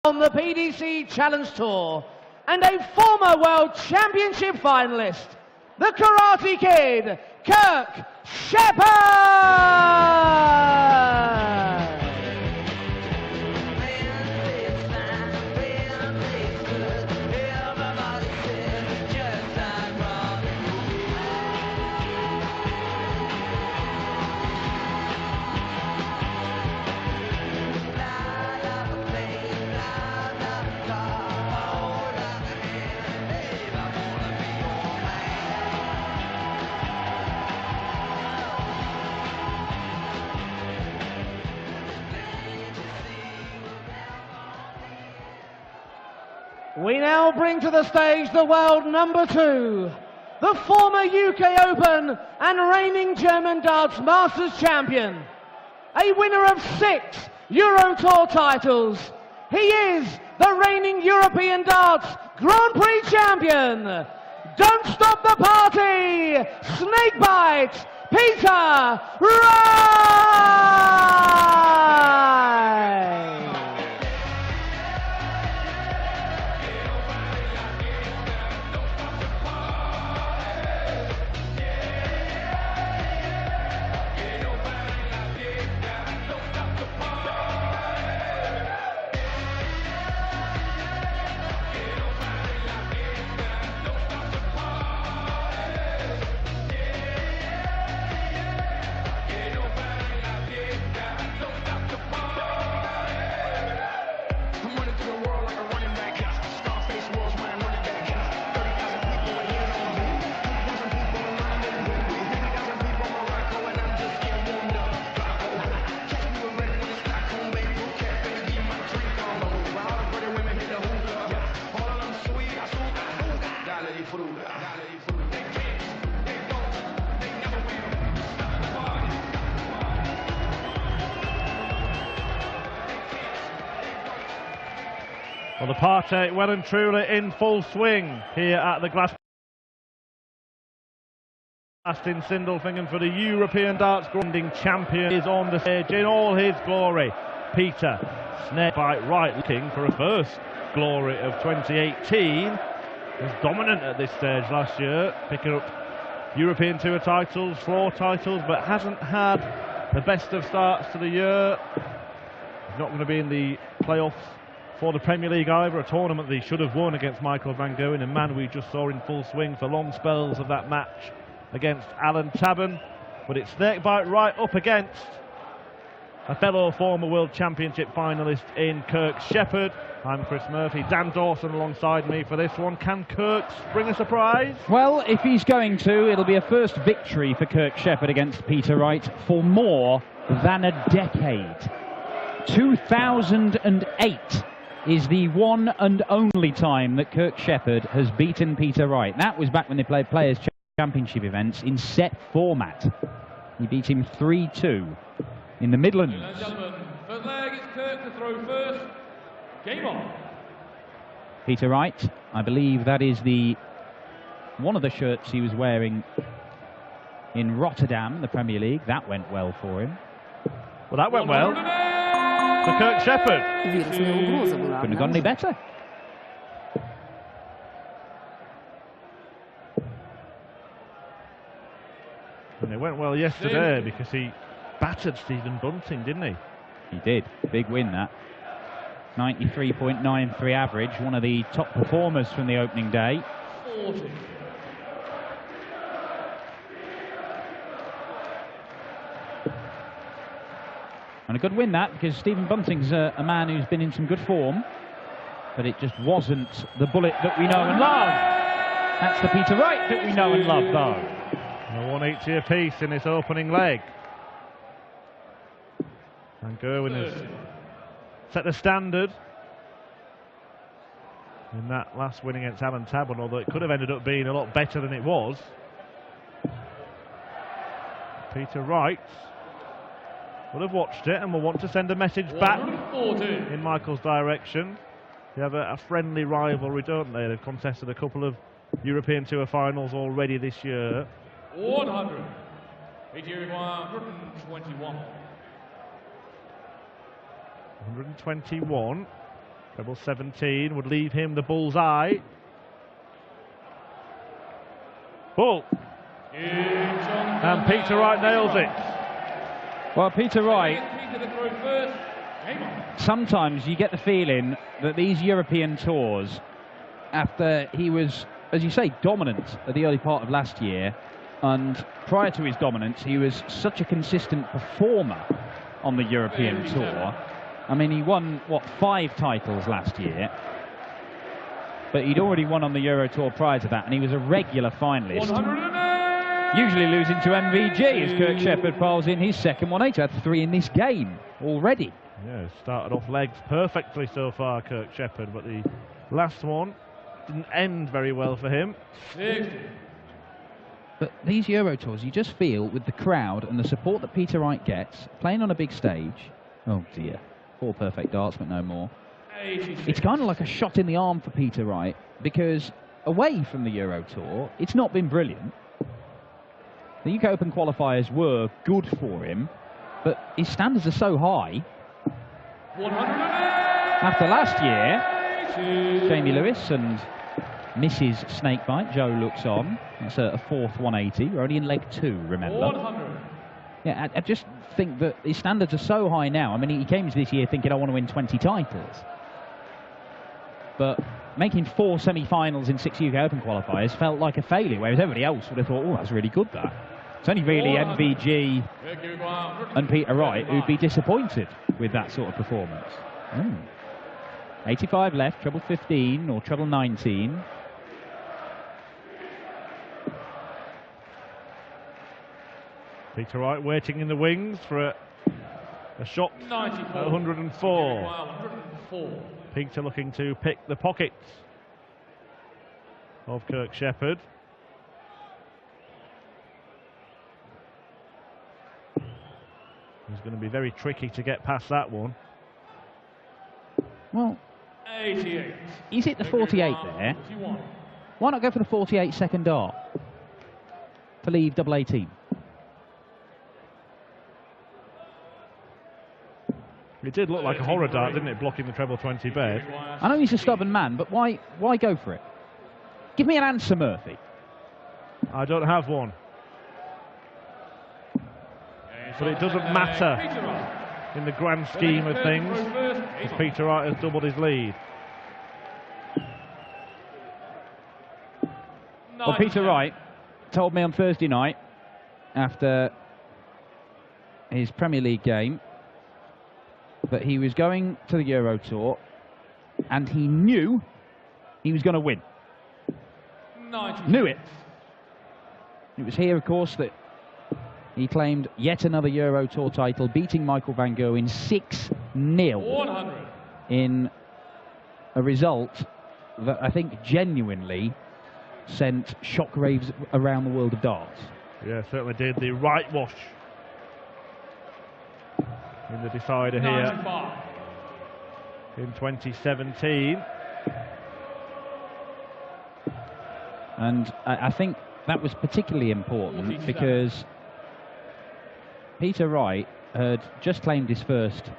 on the PDC Challenge Tour and a former World Championship finalist, the Karate Kid, Kirk Shepherd! We now bring to the stage the world number 2, the former UK Open and reigning German Darts Masters champion, a winner of 6 Euro Tour titles. He is the reigning European Darts Grand Prix champion. Don't stop the party! Snakebite, Peter Wright! Well, the party well and truly in full swing here at the Glass in Sindelfingen for the European Darts Grinding Champion is on the stage in all his glory. Peter Snakebite Wright looking for a first glory of 2018. Was dominant at this stage last year, picking up European Tour titles, floor titles, but hasn't had the best of starts to the year. He's not going to be in the playoffs for the Premier League either, a tournament that he should have won against Michael van Gerwen, a man we just saw in full swing for long spells of that match against Alan Tabban. But it's Snakebite Wright up against a fellow former World Championship finalist in Kirk Shepherd. I'm Chris Murphy, Dan Dawson alongside me for this one. Can Kirk bring a surprise? Well, if he's going to, it'll be a first victory for Kirk Shepherd against Peter Wright for more than a decade. 2008 is the one and only time that Kirk Shepherd has beaten Peter Wright. That was back when they played Players' Championship events in set format. He beat him 3-2 in the Midlands. Ladies and gentlemen, first leg is Kirk to throw first. Game on. Peter Wright, I believe that is one of the shirts he was wearing in Rotterdam, the Premier League. That went well for him. Well, that went well for Kirk Shepherd. Couldn't have gone any better. And it went well yesterday because he battered Stephen Bunting, didn't he? He did. Big win, that. 93.93 average, one of the top performers from the opening day. 40. And a good win, that, because Stephen Bunting's a man who's been in some good form, but it just wasn't the bullet that we know and love. That's the Peter Wright that we know and love, though. A 180 apiece in this opening leg. Van Gerwen has set the standard in that last win against Alan Tabban, although it could have ended up being a lot better than it was. Peter Wright will have watched it and will want to send a message back in Michael's direction. They have a friendly rivalry, don't they? They've contested a couple of European Tour finals already this year. 100. 121. 121. Treble 17 would leave him the bullseye. Bull. And Peter Wright nails it. Well, Peter Wright, sometimes you get the feeling that these European tours, after he was, as you say, dominant at the early part of last year, and prior to his dominance, he was such a consistent performer on the European tour. I mean, he won, what, 5 titles last year, but he'd already won on the Euro Tour prior to that, and he was a regular finalist. Usually losing to MVG as Kirk Shepherd piles in his second 180. Had 3 in this game already. Yeah, started off legs perfectly so far, Kirk Shepherd, but the last one didn't end very well for him. But these Euro Tours, you just feel with the crowd and the support that Peter Wright gets, playing on a big stage, oh dear, 4 perfect darts but no more. It's kind of like a shot in the arm for Peter Wright, because away from the Euro Tour, it's not been brilliant. The UK Open qualifiers were good for him, but his standards are so high. After last year, Jamie Lewis and Mrs. Snakebite, Joe looks on. That's a 4th 180. We're only in leg 2, remember? Yeah, I just think that his standards are so high now. I mean, he came into this year thinking, I want to win 20 titles. But making 4 semi-finals in 6 UK Open qualifiers felt like a failure, whereas everybody else would have thought, oh, that's really good, that. It's only really MVG and Peter Wright who'd be disappointed with that sort of performance. 85 left, treble 15 or treble 19. Peter Wright waiting in the wings for a shot at 104. Peter looking to pick the pockets of Kirk Shepherd. It's going to be very tricky to get past that one. Well, 88. He's hit the 48 there. Why not go for the 48 second dart to leave double 18? It did look like a horror dart, didn't it, blocking the treble 20 bed? I know he's a stubborn man, but why go for it? Give me an answer, Murphy. I don't have one. But it doesn't matter in the grand scheme of things, as Peter Wright has doubled his lead. Well, Peter Wright told me on Thursday night, after his Premier League game, that he was going to the Euro Tour and he knew he was going to win. Knew it. It was here, of course, that he claimed yet another Euro Tour title, beating Michael van Gerwen 6-0 in a result that I think genuinely sent shockwaves around the world of darts. Yeah, certainly did. The right wash in the decider here in 2017. And I think that was particularly important because Peter Wright had just claimed his first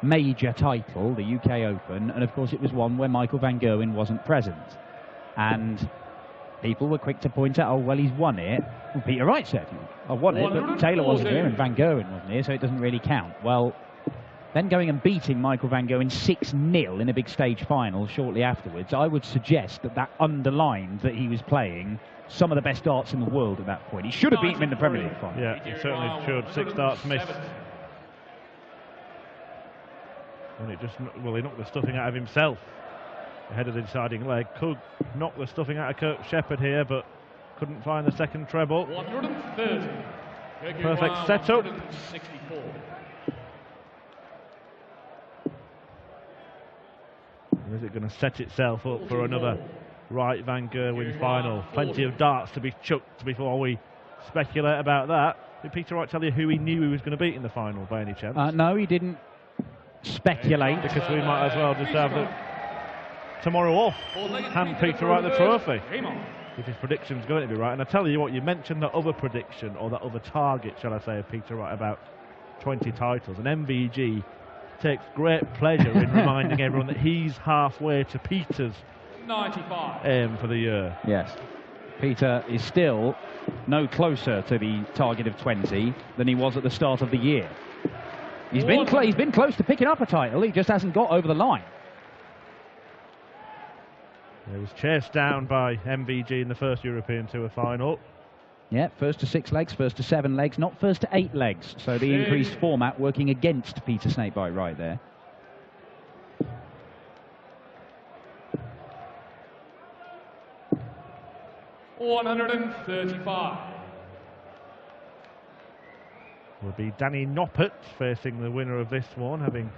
major title, the UK Open, and of course it was one where Michael van Gerwen wasn't present. And people were quick to point out, oh, well, he's won it. Well, Peter Wright said, I won it, but Taylor wasn't here and Van Gerwen wasn't here, so it doesn't really count. Well, then going and beating Michael van Gerwen 6-0 in a big stage final shortly afterwards, I would suggest that that underlined that he was playing some of the best darts in the world at that point. He should have beaten him in the Premier League final. Yeah, he certainly should. 6 darts missed. And it just, well, he knocked the stuffing out of himself ahead of the deciding leg. Could knock the stuffing out of Kirk Shepherd here, but couldn't find the second treble. 130. Perfect setup. 164. Or is it going to set itself up for another Wright van Gerwen final? Plenty of darts to be chucked before we speculate about that. Did Peter Wright tell you who he knew he was going to beat in the final by any chance? No, he didn't speculate. Because we might as well just have the tomorrow off, hand Peter Wright the trophy, if his prediction's going to be right. And I tell you what, you mentioned that other prediction, or that other target, shall I say, of Peter Wright, about 20 titles. And MVG takes great pleasure in reminding everyone that he's halfway to Peter's 95. aim for the year. Yes. Peter is still no closer to the target of 20 than he was at the start of the year. He's been close to picking up a title, he just hasn't got over the line. He was chased down by MVG in the first European Tour final. Yeah, first to 6 legs, first to 7 legs, not first to 8 legs. So the increased format working against Peter Snakebite Wright there. $135. Will be Danny Noppert facing the winner of this one, having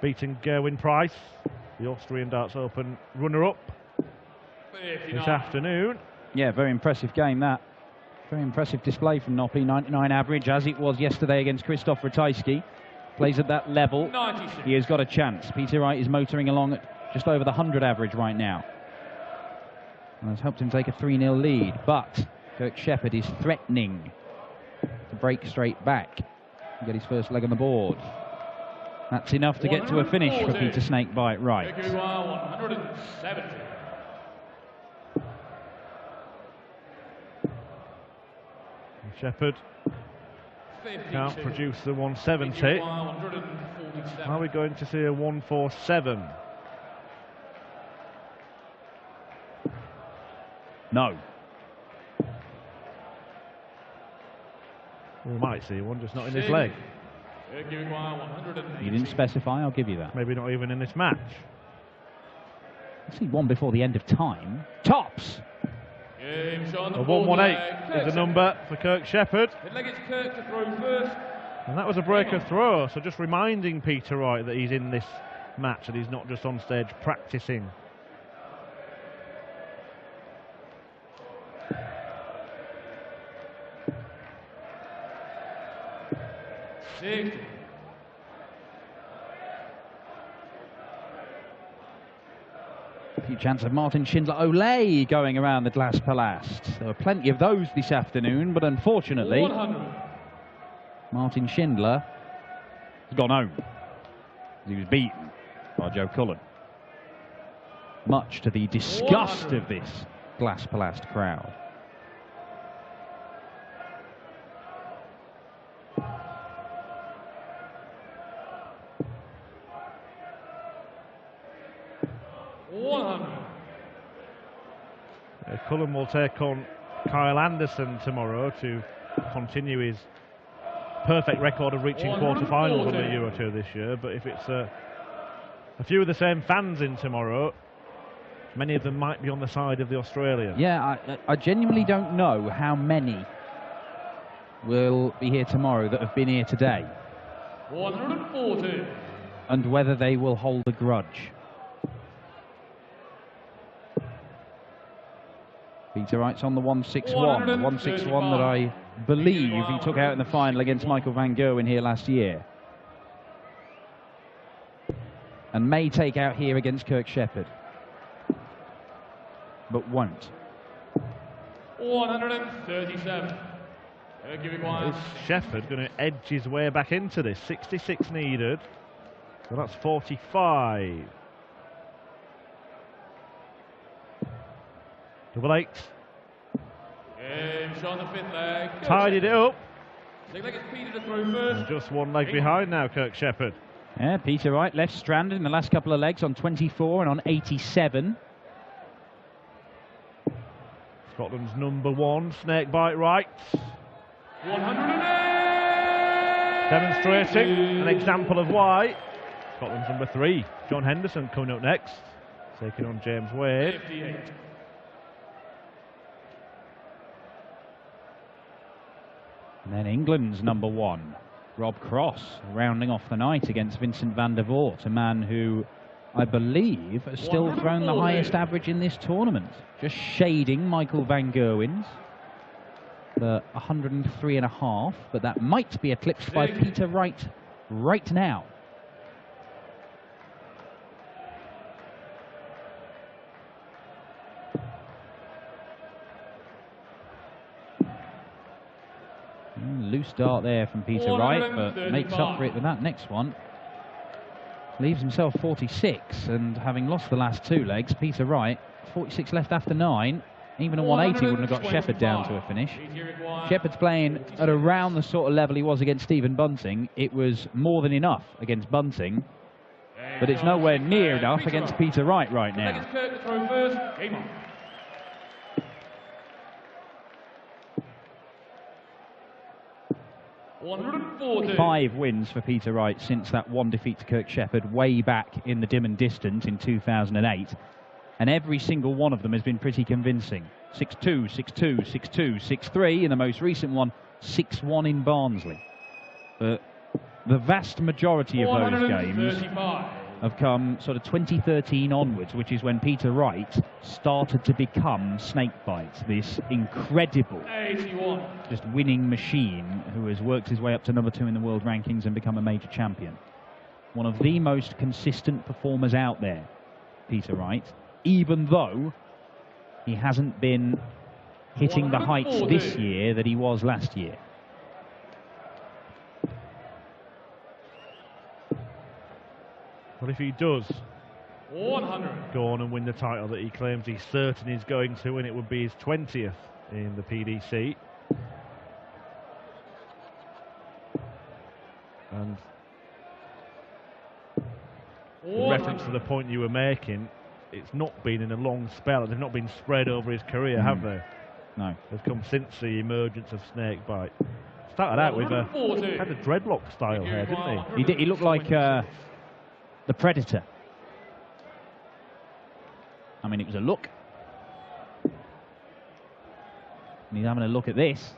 beaten Gerwyn Price, the Austrian Darts Open runner-up this afternoon. Yeah, very impressive game that. Very impressive display from Noppy, 99 average, as it was yesterday against Krzysztof Ratajski. Plays at that level. 96. He has got a chance. Peter Wright is motoring along at just over the 100 average right now. And has helped him take a 3-0 lead, but Kirk Shepherd is threatening to break straight back and get his first leg on the board. That's enough to get to a finish for Peter Snakebite Wright. 170. Shepherd can't produce the 170. Are we going to see a 147? No. We might see one, just not in this leg. You didn't specify, I'll give you that. Maybe not even in this match. I see one before the end of time. Tops! A 118 is the number for Kirk Shepherd. Kirk to throw first. And that was a breaker throw, so just reminding Peter Wright that he's in this match, that he's not just on stage practicing. A few chance of Martin Schindler Olay going around the Glass Palast. There were plenty of those this afternoon, but unfortunately 100. Martin Schindler has gone home. He was beaten by Joe Cullen, much to the disgust of this Glass Palast crowd. Cullen will take on Kyle Anderson tomorrow to continue his perfect record of reaching quarterfinals on the Euro Tour this year. But if it's a few of the same fans in tomorrow, many of them might be on the side of the Australian. Yeah, I genuinely don't know how many will be here tomorrow that have been here today. 140. And whether they will hold a grudge. Peter Wright's on the 161. The 161 that I believe he took out in the final against Michael van Gerwen here last year. And may take out here against Kirk Shepherd. But won't. 137. Is Shepherd going to edge his way back into this? 66 needed. So that's 45. Double 8. Tidied it up. And just one leg behind now, Kirk Shepherd. Yeah, Peter Wright left stranded in the last couple of legs on 24 and on 87. Scotland's #1, Snakebite Wright. 108. Demonstrating an example of why. Scotland's #3, John Henderson, coming up next, taking on James Wade. 58. And then England's #1, Rob Cross, rounding off the night against Vincent van der Voort, a man who I believe has still thrown the highest average in this tournament, just shading Michael van Gerwen's, the 103.5, but that might be eclipsed by Peter Wright right now. Loose dart there from Peter Wright, but makes up for it with that next one. leaves himself 46, and having lost the last 2 legs, Peter Wright, 46 left after 9. Even a 180 wouldn't have got Shepherd down to a finish. Shepherd's playing at around the sort of level he was against Stephen Bunting. It was more than enough against Bunting, but it's nowhere near enough against Peter Wright right now. 5 wins for Peter Wright since that 1 defeat to Kirk Shepherd way back in the dim and distant in 2008. And every single one of them has been pretty convincing. 6-2, 6-2, 6-2, 6-3 in the most recent one, 6-1 in Barnsley. But the vast majority of those games have come sort of 2013 onwards, which is when Peter Wright started to become Snakebite, this incredible just winning machine who has worked his way up to number 2 in the world rankings and become a major champion. One of the most consistent performers out there, Peter Wright, even though he hasn't been hitting the heights this year that he was last year. Well, if he does go on and win the title that he claims he's certain he's going to, and it would be his 20th in the PDC. And in reference to the point you were making, it's not been in a long spell. They've not been spread over his career, have they? No. They've come since the emergence of Snakebite. Started out with a kind of dreadlock style hair, didn't he? He looked like the Predator. I mean, it was a look. And he's having a look at this.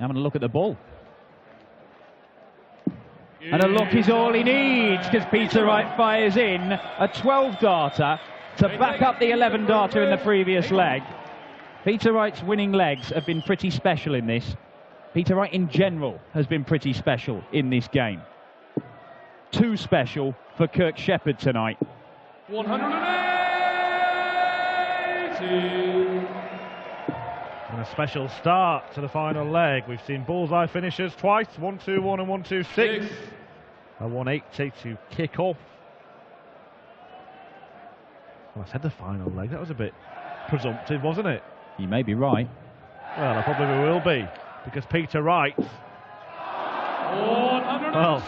Having a look at the ball. And a look is all he needs, because Peter Wright fires in a 12-darter to back up the 11-darter in the previous leg. Peter Wright's winning legs have been pretty special in this. Peter Wright in general has been pretty special in this game. Too special for Kirk Shepherd tonight. 180. And a special start to the final leg. We've seen bullseye finishers twice, 1-2-1 and 1-2-6. A 180 to kick off. Well, I said the final leg. That was a bit presumptive, wasn't it? You may be right. Well, I probably will be, because Peter Wright, well,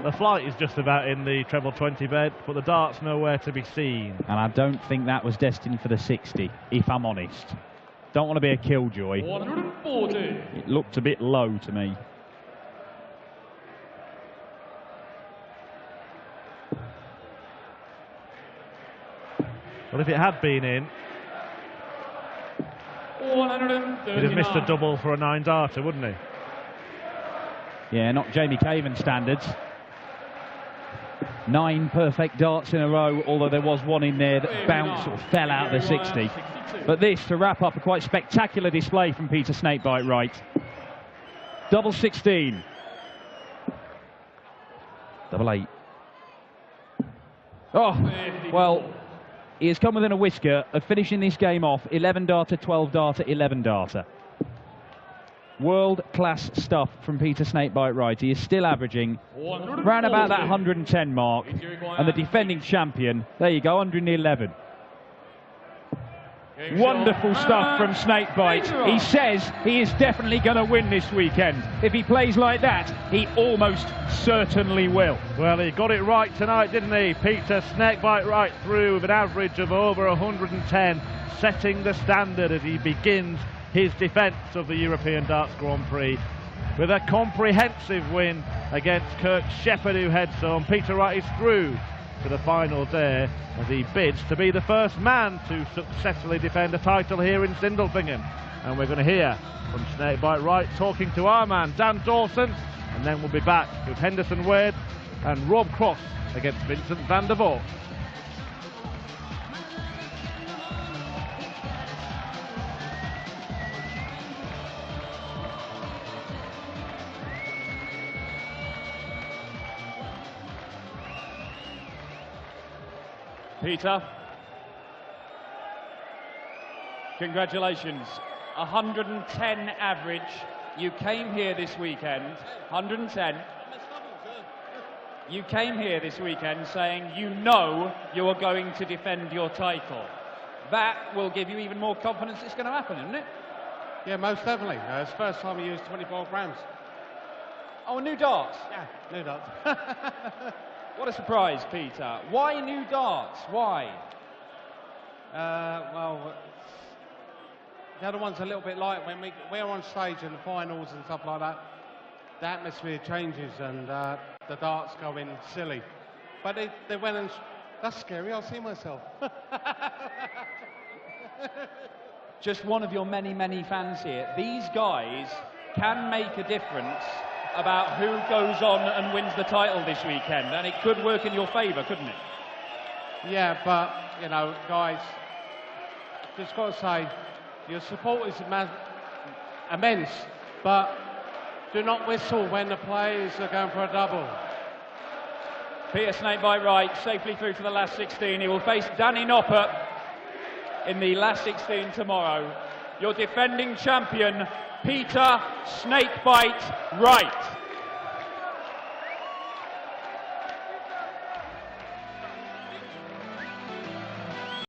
the flight is just about in the treble 20 bed, but the dart's nowhere to be seen. And I don't think that was destined for the 60, if I'm honest. Don't want to be a killjoy. 140. It looked a bit low to me. Well, if it had been in, 139. he'd have missed a double for a 9-darter, wouldn't he? Yeah, not Jamie Caven standards. 9 perfect darts in a row, although there was one in there that bounced or fell out of the 60. But this, to wrap up, a quite spectacular display from Peter Snakebite Wright. Double 16. Double 8. Oh, well, he has come within a whisker of finishing this game off 11-darter, 12-darter, 11-darter. World-class stuff from Peter Snakebite Wright. He is still averaging round about that 110 mark. And the defending champion, there you go, 111. Wonderful stuff from Snakebite. He says he is definitely going to win this weekend. If he plays like that, he almost certainly will. Well, he got it right tonight, didn't he? Peter Snakebite Wright through with an average of over 110, setting the standard as he begins his defence of the European Darts Grand Prix with a comprehensive win against Kirk Shepherd, who heads home. Peter Wright is through to the final day as he bids to be the first man to successfully defend a title here in Sindelfingen. And we're going to hear from Snakebite Wright talking to our man Dan Dawson, and then we'll be back with Henderson Wade and Rob Cross against Vincent van der Voort. Peter, congratulations. 110 average. You came here this weekend, 110. You came here this weekend saying you know you are going to defend your title. That will give you even more confidence it's going to happen, isn't it? Yeah, most definitely. It's the first time we used 24 grams. Oh, new darts. Yeah, new darts. What a surprise, Peter. Why new darts? Why? Well, the other one's a little bit light. When we're on stage in the finals and stuff like that, the atmosphere changes and the darts go in silly. But they went and... That's scary, I'll see myself. Just one of your many, many fans here. These guys can make a difference about who goes on and wins the title this weekend, and it could work in your favour, couldn't it? Yeah, but, you know, guys, just got to say, your support is immense, but do not whistle when the players are going for a double. Peter snaked by Wright, safely through to the last 16. He will face Danny Noppert in the last 16 tomorrow. Your defending champion, Peter Snakebite Wright.